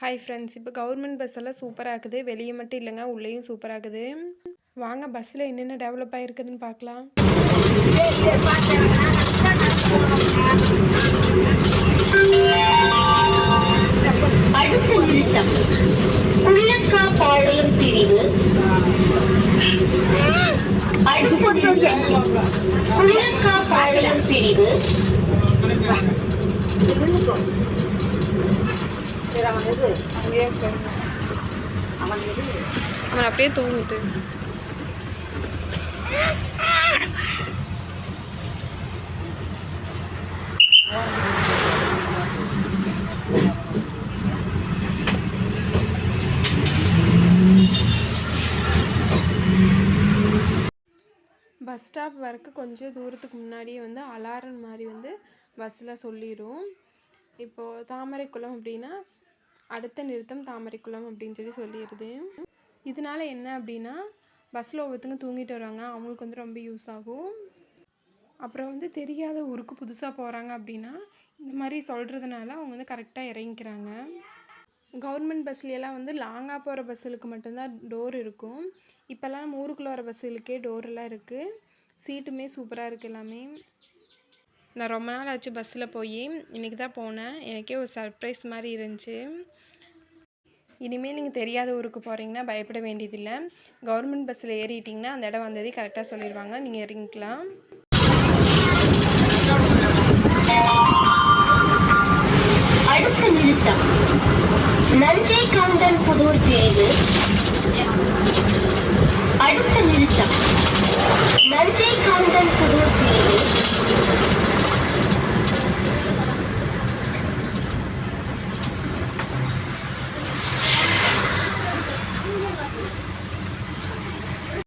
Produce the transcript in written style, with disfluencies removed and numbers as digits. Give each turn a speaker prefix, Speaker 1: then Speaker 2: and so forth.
Speaker 1: Hi friends. இப்போ government bus எல்லாம் சூப்பரா இருக்குது. வெளிய மட்டும் இல்லங்க, உள்ளேயும் சூப்பரா இருக்குது. வாங்க பஸ்ல என்னென்ன டெவலப் ஆயிருக்குதுன்னு பார்க்கலாம்.
Speaker 2: அடுத்த நிறுத்தம் குள்ளக்காபாளையம் பிரிவு. அடுத்த நிறுத்தம் குள்ளக்காபாளையம் பிரிவு.
Speaker 1: அவன் அப்படியே தூங்கிட்டு பஸ் ஸ்டாப் வரக்கு கொஞ்சம் தூரத்துக்கு முன்னாடியே வந்து அலாரம் மாதிரி வந்து பஸ்ஸில் சொல்லிடும். இப்போது தாமரைக்குளம் அப்படின்னா அடுத்த நிறுத்தம் தாமரைக்குளம் அப்படின்னு சொல்லிடுது. இதனால என்ன அப்படின்னா பஸ்ஸில் ஒவ்வொருத்தங்க தூங்கிட்டு வருவாங்க, அவங்களுக்கு வந்து ரொம்ப யூஸ் ஆகும். அப்புறம் வந்து தெரியாத ஊருக்கு புதுசாக போகிறாங்க அப்படின்னா இந்த மாதிரி சொல்கிறதுனால அவங்க வந்து கரெக்டாக இறங்கிக்கிறாங்க. கவர்மெண்ட் பஸ்லையெல்லாம் வந்து லாங்காக போகிற பஸ்ஸுகளுக்கு மட்டும்தான் டோர் இருக்கும். இப்போல்லாம் நம்ம ஊருக்குள்ளே வர பஸ்ஸுகளுக்கே டோரெல்லாம் இருக்குது. சீட்டுமே சூப்பராக இருக்குது எல்லாமே. நான் ரொம்ப நாள் ஆச்சு பஸ்ஸில் போய், இன்றைக்கி தான் போனேன். எனக்கே ஒரு சர்ப்ரைஸ் மாதிரி இருந்துச்சு. இனிமேல் நீங்கள் தெரியாத ஊருக்கு போகிறீங்கன்னா பயப்பட வேண்டியதில்லை. கவர்மெண்ட் பஸ்ஸில் ஏறிட்டிங்கன்னா அந்த இடம் வந்ததே கரெக்டாக சொல்லிடுவாங்க, நீங்கள் இறங்கிக்கலாம்.
Speaker 2: அடுத்த நிறுத்தம் நஞ்சை கவுண்டன் புதூர் பிரிவு. அடுத்த நிறுத்தம்